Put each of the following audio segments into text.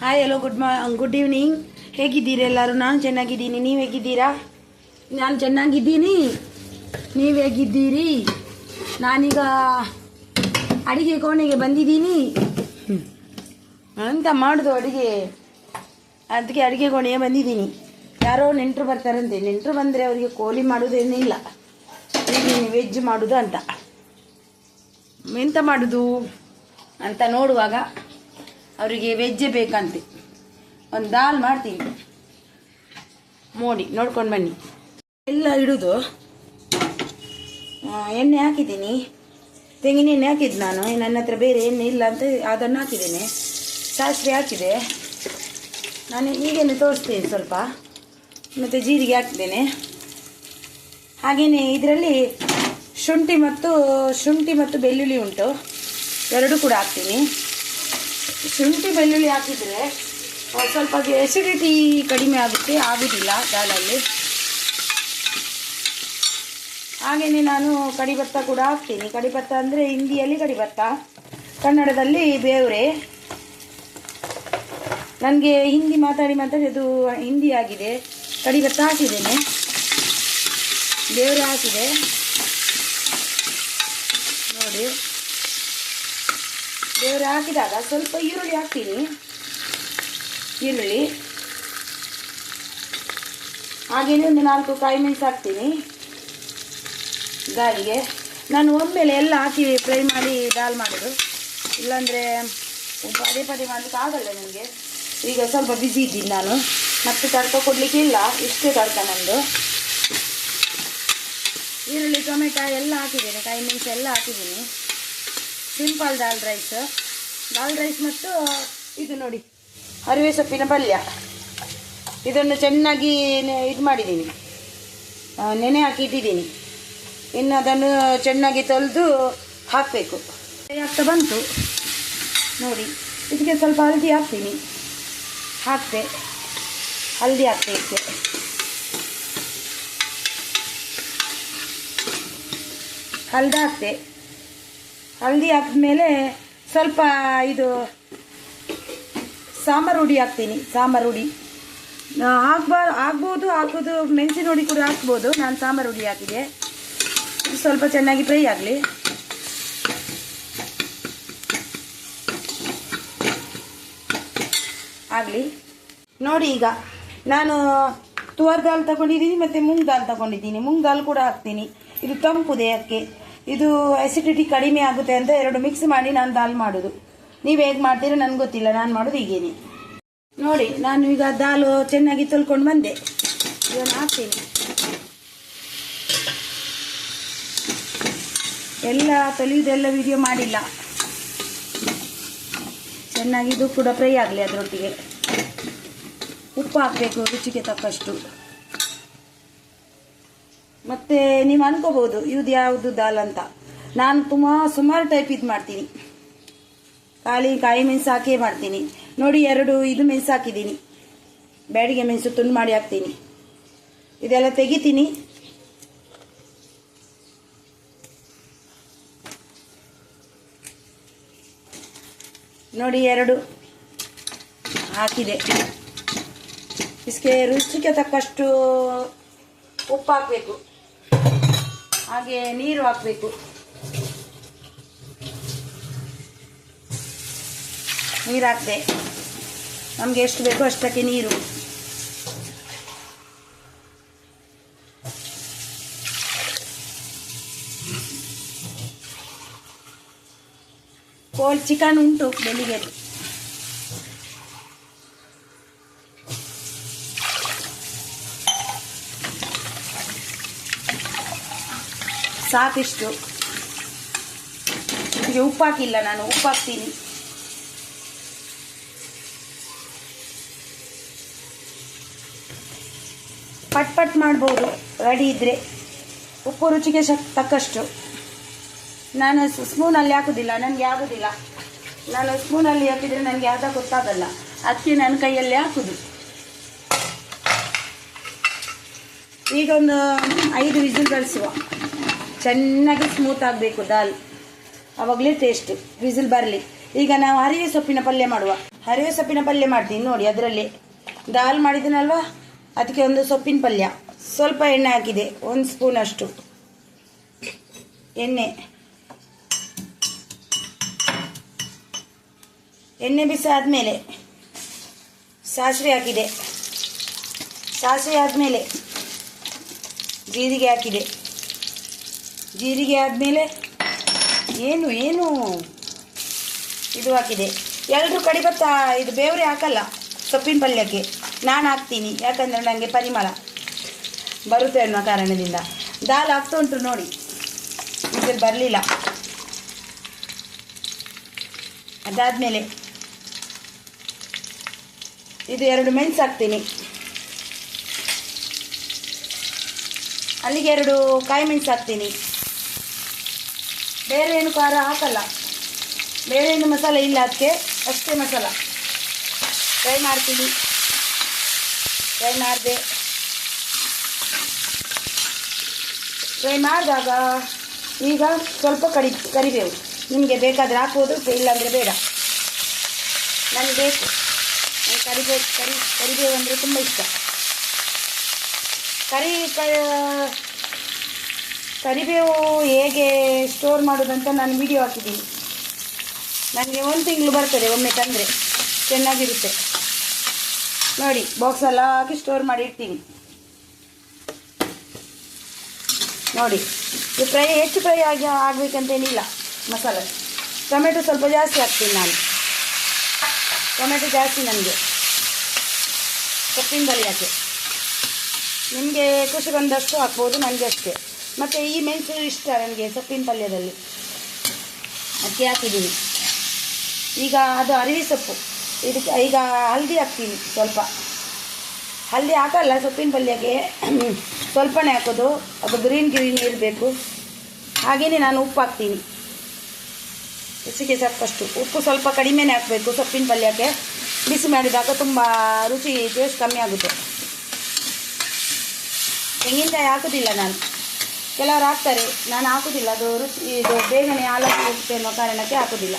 Hi hello good evening. ಹೇಗಿದ್ದೀರಿ ಎಲ್ಲರೂ? ನಾನು ಚೆನ್ನಾಗಿದ್ದೀನಿ. ನೀವು ಹೇಗಿದ್ದೀರಾ? ನಾನು ಚೆನ್ನಾಗಿದ್ದೀನಿ. ನೀವು ಹೇಗಿದ್ದೀರಿ? ನಾನೀಗ ಅಡಿಗೆ ಕೋಣೆಗೆ ಬಂದಿದ್ದೀನಿ. ಅಂತ ಮಾಡೋದು ಅಡುಗೆ, ಅದಕ್ಕೆ ಅಡುಗೆ ಕೋಣೆಗೆ ಬಂದಿದ್ದೀನಿ. ಯಾರೋ ನೆಂಟರು ಬರ್ತಾರಂತೆ. ನೆಂಟರು ಬಂದರೆ ಅವರಿಗೆ ಕೋಳಿ ಮಾಡೋದೇನಿಲ್ಲ, ವೆಜ್ ಮಾಡೋದು ಅಂತ. ಎಂತ ಮಾಡೋದು ಅಂತ ನೋಡುವಾಗ ಅವರಿಗೆ ವೆಜ್ಜೇ ಬೇಕಂತೆ. ಒಂದು ದಾಲ್ ಮಾಡ್ತೀನಿ, ನೋಡ್ಕೊಂಡು ಬನ್ನಿ. ಎಲ್ಲ ಇಡೋದು, ಎಣ್ಣೆ ಹಾಕಿದ್ದೀನಿ, ತೆಂಗಿನ ಎಣ್ಣೆ ಹಾಕಿದ್ದು ನಾನು. ನನ್ನ ಹತ್ರ ಬೇರೆ ಎಣ್ಣೆ ಇಲ್ಲ ಅಂತ ಅದನ್ನು ಹಾಕಿದ್ದೇನೆ. ಸಾಸಿವೆ ಹಾಕಿದೆ ನಾನು, ಈಗೇನೆ ತೋರಿಸ್ತೀನಿ ಸ್ವಲ್ಪ. ಮತ್ತು ಜೀರಿಗೆ ಹಾಕಿದ್ದೇನೆ. ಹಾಗೆಯೇ ಇದರಲ್ಲಿ ಶುಂಠಿ ಮತ್ತು ಬೆಳ್ಳುಳ್ಳಿ ಉಂಟು, ಎರಡು ಕೂಡ ಹಾಕ್ತೀನಿ. ಶುಂಠಿ ಬೆಳ್ಳುಳ್ಳಿ ಹಾಕಿದರೆ ಸ್ವಲ್ಪ ಎಸಿಡಿಟಿ ಕಡಿಮೆ ಆಗುವುದಿಲ್ಲ ದಾಲಲ್ಲಿ. ಹಾಗೆಯೇ ನಾನು ಕಡಿಭತ್ತ ಕೂಡ ಹಾಕ್ತೀನಿ. ಕಡಿಭತ್ತ ಅಂದರೆ ಹಿಂದಿಯಲ್ಲಿ ಕಡಿಭತ್ತ, ಕನ್ನಡದಲ್ಲಿ ಬೇವ್ರೆ. ನನಗೆ ಹಿಂದಿ ಮಾತಾಡಿ ಅದು ಹಿಂದಿ ಆಗಿದೆ. ಕಡಿಭತ್ತ ಹಾಕಿದ್ದೇನೆ, ಬೇವ್ರೆ ಹಾಕಿದೆ ನೋಡಿ. ಬೇವ್ರೆ ಹಾಕಿದಾಗ ಸ್ವಲ್ಪ ಈರುಳ್ಳಿ ಹಾಕ್ತೀನಿ. ಈರುಳ್ಳಿ ಹಾಗೆಯೇ ಒಂದು 4 ಕಾಯಿ ಮೆಣಸು ಹಾಕ್ತೀನಿ ದಾಲಿಗೆ. ನಾನು ಒಮ್ಮೆಲೆ ಎಲ್ಲ ಹಾಕಿ ಫ್ರೈ ಮಾಡಿ ದಾಲ್ ಮಾಡೋದು, ಇಲ್ಲಾಂದರೆ ಪದೇ ಪದೇ ಮಾಡಲಿಕ್ಕೆ ಆಗಲ್ಲ ನನಗೆ. ಈಗ ಸ್ವಲ್ಪ ಬಿಸಿ ಇದ್ದೀನಿ ನಾನು, ಮತ್ತೆ ತಡ್ಕ ಕೊಡಲಿಕ್ಕೆ ಇಲ್ಲ, ಇಷ್ಟೇ ತಡ್ಕ ನಂದು. ಈರುಳ್ಳಿ ಟೊಮೆಟೊ ಎಲ್ಲ ಹಾಕಿದ್ದೇನೆ, ಕಾಯಿ ಮೆಣಸು ಎಲ್ಲ ಹಾಕಿದ್ದೀನಿ. ಸಿಂಪಲ್ ದಾಲ್ ರೈಸ್ ಮತ್ತು ಇದು ನೋಡಿ ಅರಿವೆ ಸೊಪ್ಪಿನ ಪಲ್ಯ. ಇದನ್ನು ಚೆನ್ನಾಗಿ ಇದು ಮಾಡಿದ್ದೀನಿ, ನೆನೆ ಹಾಕಿ ಇಟ್ಟಿದ್ದೀನಿ. ಇನ್ನು ಅದನ್ನು ಚೆನ್ನಾಗಿ ತೊಳೆದು ಹಾಕಬೇಕು. ಆಗ್ತಾ ಬಂತು ನೋಡಿ. ಇದಕ್ಕೆ ಸ್ವಲ್ಪ ಹಳದಿ ಹಾಕ್ತೀನಿ, ಹಳದಿ ಹಾಕ್ತೆ ಇದಕ್ಕೆ. ಹಳದಿ ಹಾಕಿದ್ಮೇಲೆ ಸ್ವಲ್ಪ ಇದು ಸಾಂಬಾರು ಹುಡಿ ಹಾಕ್ತೀನಿ. ಸಾಂಬಾರು ಹುಡಿ ಹಾಕ್ಬೋದು, ಮೆಣಸಿನ ಹುಡಿ ಕೂಡ ಹಾಕ್ಬೋದು. ನಾನು ಸಾಂಬಾರು ಹುಡಿ ಹಾಕಿದೆ. ಸ್ವಲ್ಪ ಚೆನ್ನಾಗಿ ಫ್ರೈ ಆಗಲಿ ನೋಡಿ. ಈಗ ನಾನು ತುವರ್ ದಾಲ್ ತಗೊಂಡಿದ್ದೀನಿ ಮತ್ತು ಮೂಂಗ್ ದಾಲ್ ತಗೊಂಡಿದ್ದೀನಿ. ಮೂಂಗ್ ದಾಲ್ ಕೂಡ ಹಾಕ್ತೀನಿ. ಇದು ತಂಪು ದೇಹಕ್ಕೆ, ಇದು ಅಸಿಡಿಟಿ ಕಡಿಮೆ ಆಗುತ್ತೆ ಅಂತ ಎರಡು ಮಿಕ್ಸ್ ಮಾಡಿ ನಾನು ದಾಲ್ ಮಾಡೋದು. ನೀವು ಹೇಗೆ ಮಾಡ್ತೀರೋ ನನಗೆ ಗೊತ್ತಿಲ್ಲ, ನಾನು ಮಾಡೋದು ಹೀಗೇನೆ ನೋಡಿ. ನಾನು ಈಗ ದಾಲು ಚೆನ್ನಾಗಿ ತೊಳ್ಕೊಂಡು ಬಂದೆ, ಇದನ್ನು ಹಾಕ್ತೀನಿ. ಎಲ್ಲ ತೊಳೆಯುವುದೆಲ್ಲ ವಿಡಿಯೋ ಮಾಡಿಲ್ಲ. ಚೆನ್ನಾಗಿ ಇದು ಕೂಡ ಫ್ರೈ ಆಗಲಿ. ಅದರೊಟ್ಟಿಗೆ ಉಪ್ಪು ಹಾಕಬೇಕು ರುಚಿಗೆ ತಕ್ಕಷ್ಟು. ಮತ್ತು ನೀವು ಅನ್ಕೋಬೋದು ಇದು ಯಾವುದು ದಾಲ್ ಅಂತ. ನಾನು ಸುಮಾರು ಟೈಪ್ ಇದು ಮಾಡ್ತೀನಿ. ಖಾಲಿ ಕಾಯಿ ಮೆಣಸು ಹಾಕೇ ಮಾಡ್ತೀನಿ ನೋಡಿ. 2 ಇದು ಮೆಣಸು ಹಾಕಿದ್ದೀನಿ, ಬ್ಯಾಡಿಗೆ ಮೆಣಸು ತುಂಡು ಮಾಡಿ ಹಾಕ್ತೀನಿ. ಇದೆಲ್ಲ ತೆಗಿತೀನಿ. ನೋಡಿ 2 ಹಾಕಿದೆ. ಇದಕ್ಕೆ ರುಚಿಗೆ ತಕ್ಕಷ್ಟು ಉಪ್ಪು ಹಾಕಬೇಕು, ಹಾಗೆ ನೀರು ಹಾಕಬೇಕು. ನೀರು ಹಾಕಿದೆ, ನಮಗೆ ಎಷ್ಟು ಬೇಕೋ ಅಷ್ಟಕ್ಕೆ ನೀರು. ಚಿಕನ್ ಉಂಟು ಬೆಳಿಗ್ಗೆ, ಸಾಕಿಷ್ಟು. ಇದಕ್ಕೆ ಉಪ್ಪು ಹಾಕಿಲ್ಲ ನಾನು, ಉಪ್ಪು ಹಾಕ್ತೀನಿ. ಪಟ್ ಮಾಡ್ಬೋದು ರೆಡಿ ಇದ್ದರೆ. ಉಪ್ಪು ರುಚಿಗೆ ತಕ್ಕಷ್ಟು. ನಾನು ಸ್ಪೂನಲ್ಲಿ ಹಾಕೋದಿಲ್ಲ, ನನಗೆ ಆಗೋದಿಲ್ಲ. ನಾನು ಸ್ಪೂನಲ್ಲಿ ಹಾಕಿದರೆ ನನಗೆ ಯಾವ್ದು ಗೊತ್ತಾಗಲ್ಲ, ಅದಕ್ಕೆ ನನ್ನ ಕೈಯಲ್ಲಿ ಹಾಕೋದು. ಈಗ ಒಂದು 5 ವಿಸಿಲ್ ಕಳಿಸುವ. ಚೆನ್ನಾಗಿ ಸ್ಮೂತ್ ಆಗಬೇಕು ದಾಲ್, ಆವಾಗಲೇ ಟೇಸ್ಟ್. ವಿಸಿಲ್ ಬರಲಿ. ಈಗ ನಾವು ಹರಿವೆ ಸೊಪ್ಪಿನ ಪಲ್ಯ ಮಾಡುವ. ಹರಿವೆ ಸೊಪ್ಪಿನ ಪಲ್ಯ ಮಾಡ್ತೀನಿ ನೋಡಿ. ಅದರಲ್ಲಿ ದಾಲ್ ಮಾಡಿದ್ದೀನಲ್ವ, ಅದಕ್ಕೆ ಒಂದು ಸೊಪ್ಪಿನ ಪಲ್ಯ. ಸ್ವಲ್ಪ ಎಣ್ಣೆ ಹಾಕಿದೆ, 1 ಸ್ಪೂನ್ ಅಷ್ಟು ಎಣ್ಣೆ ಬಿಸಿ ಆದಮೇಲೆ ಸಾಸಿವೆ ಹಾಕಿದೆ. ಸಾಸಿವೆ ಆದಮೇಲೆ ಜೀರಿಗೆ ಹಾಕಿದೆ. ಜೀರಿಗೆ ಆದಮೇಲೆ ಏನು ಇದು ಹಾಕಿದೆ. ಎಲ್ಲರೂ ಕಡಿಬತ್ತ ಇದು ಬೇವ್ರೆ ಹಾಕಲ್ಲ ಸೊಪ್ಪಿನ ಪಲ್ಯಕ್ಕೆ, ನಾನು ಹಾಕ್ತೀನಿ. ಯಾಕಂದರೆ ನನಗೆ ಪರಿಮಳ ಬರುತ್ತೆ ಅನ್ನೋ ಕಾರಣದಿಂದ. ದಾಲ್ ಆಗ್ತಾ ಉಂಟು ನೋಡಿ, ಇದು ಬರಲಿಲ್ಲ. ಅದಾದಮೇಲೆ ಇದು 2 ಮೆಣಸು ಹಾಕ್ತೀನಿ. ಅಲ್ಲಿಗೆ 2 ಕಾಯಿ ಮೆಣಸು ಹಾಕ್ತೀನಿ. ಬೇರೆ ಏನು ಖಾರ ಹಾಕಲ್ಲ, ಬೇರೆ ಏನು ಮಸಾಲೆ ಇಲ್ಲ, ಅದಕ್ಕೆ ಅಷ್ಟೇ ಮಸಾಲ. ಫ್ರೈ ಮಾಡ್ತೀನಿ. ಫ್ರೈ ಮಾಡಿದೆ. ಫ್ರೈ ಮಾಡಿದಾಗ ಈಗ ಸ್ವಲ್ಪ ಕರಿಬೇವು ನಿಮಗೆ ಬೇಕಾದರೆ ಹಾಕ್ಬೋದು, ಇಲ್ಲಾಂದರೆ ಬೇಡ. ನನಗೆ ಬೇಕು, ಕರಿಬೇವು ಅಂದರೆ ತುಂಬ ಇಷ್ಟ. ಕರಿಬೇವು ಹೇಗೆ ಸ್ಟೋರ್ ಮಾಡೋದಂತ ನಾನು ವಿಡಿಯೋ ಹಾಕಿದ್ದೀನಿ. ನನಗೆ 1 ತಿಂಗಳು ಬರ್ತದೆ ಒಮ್ಮೆ ತಂದರೆ, ಚೆನ್ನಾಗಿರುತ್ತೆ ನೋಡಿ. ಬಾಕ್ಸೆಲ್ಲ ಹಾಕಿ ಸ್ಟೋರ್ ಮಾಡಿ ಇಡ್ತೀನಿ ನೋಡಿ. ಇದು ಹೆಚ್ಚು ಫ್ರೈ ಆಗಬೇಕಂತೇನಿಲ್ಲ ಮಸಾಲೆ. ಟೊಮೆಟೊ ಸ್ವಲ್ಪ ಜಾಸ್ತಿ ಹಾಕ್ತೀನಿ ನಾನು. ಟೊಮೆಟೊ ಜಾಸ್ತಿ ನನಗೆ ಸೊಪ್ಪಿನ ಪಲ್ಯಕ್ಕೆ. ನಿಮಗೆ ಖುಷಿ ಬಂದಷ್ಟು ಹಾಕ್ಬೋದು, ನನಗೆ ಅಷ್ಟೇ. ಮತ್ತು ಈ ಮೆಣಸು ಇಷ್ಟ ನನಗೆ ಸೊಪ್ಪಿನ ಪಲ್ಯದಲ್ಲಿ, ಅದಕ್ಕೆ ಹಾಕಿದ್ದೀನಿ. ಈಗ ಅದು ಅರಿವೆ ಸೊಪ್ಪು, ಇದಕ್ಕೆ ಈಗ ಹಲ್ದಿ ಹಾಕ್ತೀನಿ. ಸ್ವಲ್ಪ ಹಲ್ದಿ ಹಾಕಲ್ಲ ಸೊಪ್ಪಿನ ಪಲ್ಯಕ್ಕೆ, ಸ್ವಲ್ಪನೇ ಹಾಕೋದು. ಅದು ಗ್ರೀನ್ ಇರಬೇಕು. ಹಾಗೆಯೇ ನಾನು ಉಪ್ಪು ಹಾಕ್ತೀನಿ, ರುಚಿಗೆ ಸಾಕಷ್ಟು. ಉಪ್ಪು ಸ್ವಲ್ಪ ಕಡಿಮೆನೇ ಹಾಕಬೇಕು ಸೊಪ್ಪಿನ ಪಲ್ಯಕ್ಕೆ. ಬಿಸಿ ಮಾಡಿದಾಗ ತುಂಬ ರುಚಿ ಟೇಸ್ಟ್ ಕಮ್ಮಿ ಆಗುತ್ತೆ. ತೆಂಗಿನಕಾಯಿ ಹಾಕೋದಿಲ್ಲ ನಾನು, ಕೆಲವರು ಹಾಕ್ತಾರೆ, ನಾನು ಹಾಕೋದಿಲ್ಲ. ಅದು ರುಚಿ ಇದು ಬೇಗನೆ ಹಾಳಾಗಿ ಹೋಗುತ್ತೆ ಅನ್ನೋ ಕಾರಣಕ್ಕೆ ಹಾಕೋದಿಲ್ಲ.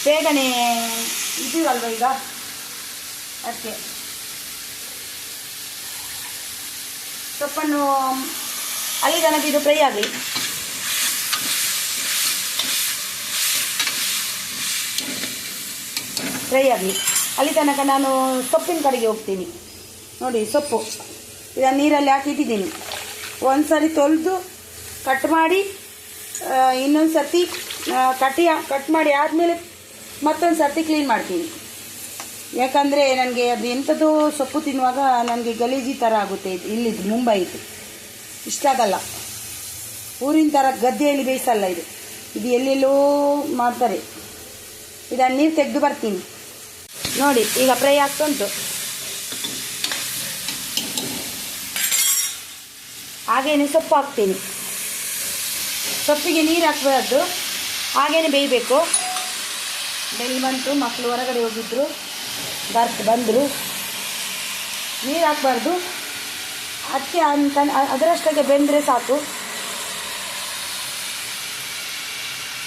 ಬೇಗನೆ ಇದೀವಲ್ವ ಈಗ, ಅದಕ್ಕೆ ಸೊಪ್ಪನ್ನು ಅಲ್ಲಿ ತನಕ ಇದು ಫ್ರೈ ಆಗಲಿ. ಅಲ್ಲಿ ತನಕ ನಾನು ಸೊಪ್ಪಿನ ಕಡೆಗೆ ಹೋಗ್ತೀನಿ ನೋಡಿ. ಸೊಪ್ಪು ಇದನ್ನು ನೀರಲ್ಲಿ ಹಾಕಿಟ್ಟಿದ್ದೀನಿ. ಒಂದು ಸರಿ ತೊಳೆದು ಕಟ್ ಮಾಡಿ, ಇನ್ನೊಂದು ಸರ್ತಿ ಕಟ್ ಮಾಡಿ ಆದಮೇಲೆ ಮತ್ತೊಂದು ಸರ್ತಿ ಕ್ಲೀನ್ ಮಾಡ್ತೀನಿ. ಯಾಕಂದರೆ ನನಗೆ ಅದು ಎಂಥದ್ದು ಸೊಪ್ಪು ತಿನ್ನುವಾಗ ನನಗೆ ಗಲೀಜಿ ಥರ ಆಗುತ್ತೆ. ಇಲ್ಲಿದ್ದು ಮುಂಬೈದು ಇಷ್ಟ ಆಗಲ್ಲ. ಊರಿನ ಥರ ಗದ್ದೆಯಲ್ಲಿ ಬೇಯಿಸಲ್ಲ ಇದು ಎಲ್ಲೆಲ್ಲೋ ಮಾಡ್ತಾರೆ. ಇದನ್ನು ನೀರು ತೆಗೆದು ಬರ್ತೀನಿ ನೋಡಿ. ಈಗ ಫ್ರೈ ಆಗ್ತುಂಟು. ಹಾಗೇನೆ ಸೊಪ್ಪು ಹಾಕ್ತೀನಿ. ಸೊಪ್ಪಿಗೆ ನೀರು ಹಾಕಬಾರ್ದು, ಹಾಗೇನೆ ಬೇಯಬೇಕು. ಬೆಲ್ ಬಂತು, ಮಕ್ಕಳು ಹೊರಗಡೆ ಹೋಗಿದ್ರು, ಬಂದರು. ನೀರು ಹಾಕಬಾರ್ದು, ಅದಕ್ಕೆ ಅದರಷ್ಟಕ್ಕೆ ಬೆಂದರೆ ಸಾಕು.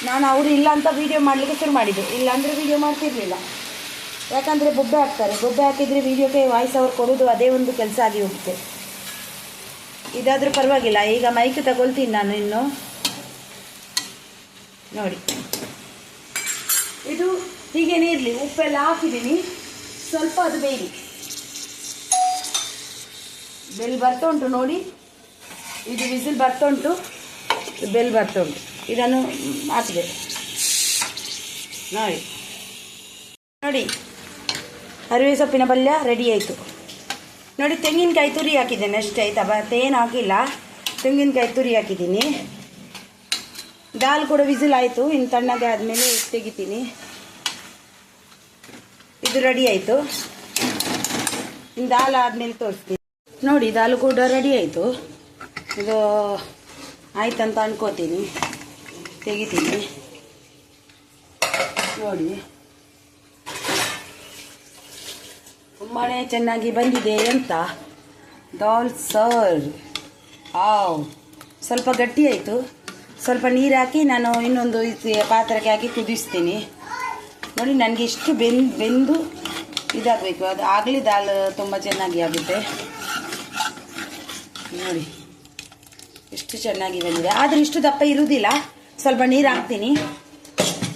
ನಾನು ಅವರು ಇಲ್ಲ ಅಂತ ವೀಡಿಯೋ ಮಾಡಲಿಕ್ಕೆ ಶುರು ಮಾಡಿದ್ದೆ, ಇಲ್ಲಾಂದರೆ ವೀಡಿಯೋ ಮಾಡ್ತಿರ್ಲಿಲ್ಲ. ಯಾಕಂದರೆ ಬೊಬ್ಬೆ ಹಾಕ್ತಾರೆ. ಬೊಬ್ಬೆ ಹಾಕಿದರೆ ವೀಡಿಯೋಕ್ಕೆ ವಾಯ್ಸ್ ಓವರ್ ಕೊಡೋದು ಅದೇ ಒಂದು ಕೆಲಸ ಆಗಿ ಹೋಗುತ್ತೆ. ಇದಾದರೂ ಪರವಾಗಿಲ್ಲ. ಈಗ ಮೈಕ್ ತಗೊಳ್ತೀನಿ ನಾನು ಇನ್ನು ನೋಡಿ. ಇದು ಹೀಗೇನೇ ಇರಲಿ. ಉಪ್ಪೆಲ್ಲ ಹಾಕಿದ್ದೀನಿ, ಸ್ವಲ್ಪ ಅದು ಬೇಯಲಿ. ಬೆಲ್ ಬರ್ತಾ ಉಂಟು ನೋಡಿ. ಇದು ವಿಸಿಲ್ ಬರ್ತಾ ಉಂಟು, ಬೆಲ್ ಬರ್ತಾ ಉಂಟು. ಇದನ್ನು ಹಾಕಿದೆ ನೋಡಿ. ಹರಿವೆ ಸೊಪ್ಪಿನ ಪಲ್ಯ ರೆಡಿ ಆಯಿತು ನೋಡಿ. ತೆಂಗಿನಕಾಯಿ ತುರಿ ಹಾಕಿದ್ದೇನೆ ಅಷ್ಟೇ, ಆಯಿತಾ? ಮತ್ತೇನು ಹಾಕಿಲ್ಲ. ತೆಂಗಿನಕಾಯಿ ತುರಿ ಹಾಕಿದ್ದೀನಿ. ದಾಲ್ ಕೂಡ ವಿಸಿಲ್ ಆಯಿತು. ಇನ್ನು ತಣ್ಣಗೆ ಆದಮೇಲೆ ತೆಗಿತೀನಿ. ಇದು ರೆಡಿ ಆಯಿತು. ಇನ್ನು ದಾಲ್ ಆದಮೇಲೆ ತೋರಿಸ್ತೀನಿ ನೋಡಿ. ದಾಲು ಕೂಡ ರೆಡಿ ಆಯಿತು. ಇದು ಆಯ್ತಂತ ಅನ್ಕೋತೀನಿ. ತೆಗಿತೀನಿ ನೋಡಿ. ತುಂಬಾ ಚೆನ್ನಾಗಿ ಬಂದಿದೆ ಅಂತ ದಾಲ್ ಸರ್. ಸ್ವಲ್ಪ ಗಟ್ಟಿ ಆಯಿತು. ಸ್ವಲ್ಪ ನೀರು ಹಾಕಿ ನಾನು ಇನ್ನೊಂದು ಪಾತ್ರಕ್ಕೆ ಹಾಕಿ ಕುದಿಸ್ತೀನಿ ನೋಡಿ ನನಗೆ ಇಷ್ಟು ಬೆಂದು ಇದಾಗಬೇಕು, ಅದು ಆಗಲಿ ದಾಲ್ ತುಂಬ ಚೆನ್ನಾಗಿ ಆಗುತ್ತೆ. ನೋಡಿ ಎಷ್ಟು ಚೆನ್ನಾಗಿ ಬಂದಿದೆ. ಆದರೆ ಇಷ್ಟು ದಪ್ಪ ಇರುವುದಿಲ್ಲ, ಸ್ವಲ್ಪ ನೀರು ಹಾಕ್ತೀನಿ.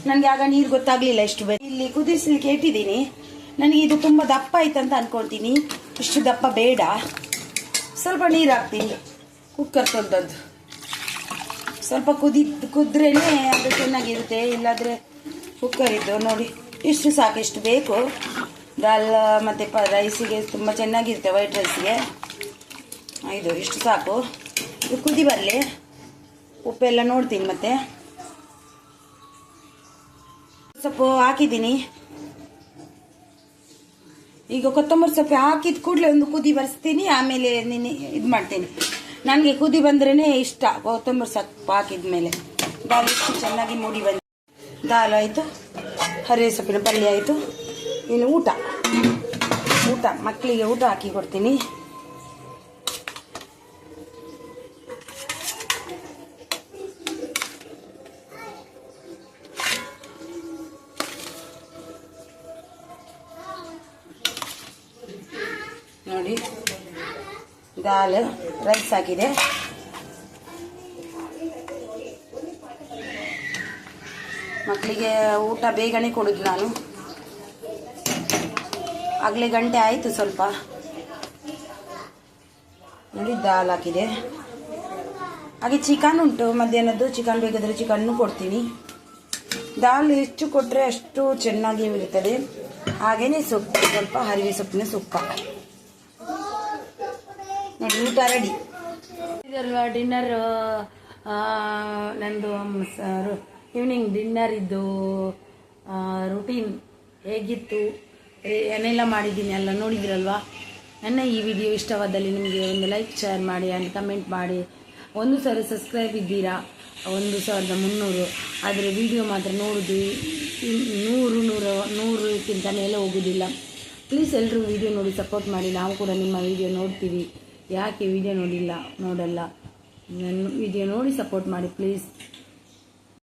ನನಗೆ ಆಗ ನೀರು ಗೊತ್ತಾಗಲಿಲ್ಲ ಇಷ್ಟು ಇಲ್ಲಿ ಕುದಿಸ್ಲಿಕ್ಕೆ ಇಟ್ಟಿದ್ದೀನಿ. ನನಗೆ ಇದು ತುಂಬ ದಪ್ಪ ಆಯ್ತಂತ ಅನ್ಕೊಳ್ತೀನಿ, ಇಷ್ಟು ದಪ್ಪ ಬೇಡ. ಸ್ವಲ್ಪ ನೀರು ಹಾಕ್ತೀನಿ. ಕುಕ್ಕರ್ ತೊಳೆದದ್ದು ಸ್ವಲ್ಪ ಕುದ್ರೇನೆ ಅದು ಚೆನ್ನಾಗಿರುತ್ತೆ. ಇಲ್ಲಾದರೆ ಕುಕ್ಕರ್ ಇದ್ದು ನೋಡಿ ಇಷ್ಟು ಸಾಕು, ಇಷ್ಟು ಬೇಕು. ದಾಲ್ ಮತ್ತು ರೈಸಿಗೆ ತುಂಬ ಚೆನ್ನಾಗಿರುತ್ತೆ, ವೈಟ್ ರೈಸಿಗೆ. ಇದು ಇಷ್ಟು ಸಾಕು. ಇದು ಕುದಿ ಬರಲಿ, ಉಪ್ಪೆಲ್ಲ ನೋಡ್ತೀನಿ. ಮತ್ತೆ ಸೊಪ್ಪು ಹಾಕಿದ್ದೀನಿ. ಈಗ ಕೊತ್ತಂಬರಿ ಸೊಪ್ಪು ಹಾಕಿದ ಕೂಡಲೇ ಒಂದು ಕುದಿ ಬರೆಸ್ತೀನಿ, ಆಮೇಲೆ ಇದು ಮಾಡ್ತೀನಿ. ನನಗೆ ಕುದಿ ಬಂದ್ರೇ ಇಷ್ಟ, ಕೊತ್ತಂಬರಿ ಸೊಪ್ಪು ಹಾಕಿದ ಮೇಲೆ. ದಾಲ್ ಎಷ್ಟು ಚೆನ್ನಾಗಿ ಮೂಡಿ ಬಂದ. ದಾಲ್ ಆಯಿತು, ಹರಿವೆ ಸೊಪ್ಪಿನ ಪಲ್ಯ ಆಯಿತು. ಇನ್ನು ಊಟ ಮಕ್ಕಳಿಗೆ ಊಟ ಹಾಕಿ ಕೊಡ್ತೀನಿ. ನೋಡಿ ದಾಲ್ ರೈಸ್ ಹಾಕಿದೆ. ಮಕ್ಕಳಿಗೆ ಊಟ ಬೇಗನೆ ಕೊಡೋದು ನಾನು. ಆಗಲೇ ಗಂಟೆ ಆಯಿತು ಸ್ವಲ್ಪ. ನೋಡಿ ದಾಲ್ ಹಾಕಿದೆ. ಹಾಗೆ ಚಿಕನ್ ಉಂಟು ಮಧ್ಯಾಹ್ನದ್ದು, ಚಿಕನ್ ಬೇಕಾದರೆ ಚಿಕನ್ನು ಕೊಡ್ತೀನಿ. ದಾಲ್ ಹೆಚ್ಚು ಕೊಟ್ಟರೆ ಅಷ್ಟು ಚೆನ್ನಾಗಿ ಇರುತ್ತದೆ. ಹಾಗೆಯೇ ಸೊಪ್ಪು, ಸ್ವಲ್ಪ ಹರಿವೆ ಸೊಪ್ಪಿನ ಸೊಪ್ಪು. ನೋಡಿ ಊಟ ರೆಡಿ ಇದಲ್ವಾ. ಡಿನ್ನರ್ ನಂದು ಈವ್ನಿಂಗ್ ಡಿನ್ನರ್ ಇದ್ದು ರುಟೀನ್ ಹೇಗಿತ್ತು, ಏನೆಲ್ಲ ಮಾಡಿದ್ದೀನಿ ಎಲ್ಲ ನೋಡಿದಿರಲ್ವಾ. ನನ್ನ ಈ ವಿಡಿಯೋ ಇಷ್ಟವಾದಲ್ಲಿ ನಿಮಗೆ ಒಂದು ಲೈಕ್, ಶೇರ್ ಮಾಡಿ ಆ್ಯಂಡ್ ಕಮೆಂಟ್ ಮಾಡಿ. 1,000 ಸಬ್ಸ್ಕ್ರೈಬ್ ಇದ್ದೀರಾ, 1,300. ಆದರೆ ವಿಡಿಯೋ ಮಾತ್ರ ನೋಡೋದು 100ಕ್ಕಿಂತ ಮೇಲೆ ಹೋಗೋದಿಲ್ಲ. ಪ್ಲೀಸ್ ಎಲ್ಲರೂ ವಿಡಿಯೋ ನೋಡಿ ಸಪೋರ್ಟ್ ಮಾಡಿ. ನಾವು ಕೂಡ ನಿಮ್ಮ ವಿಡಿಯೋ ನೋಡ್ತೀವಿ. ಯಾಕೆ ವಿಡಿಯೋ ನೋಡಲ್ಲ, ನನ್ನ ವಿಡಿಯೋ ನೋಡಿ ಸಪೋರ್ಟ್ ಮಾಡಿ ಪ್ಲೀಸ್.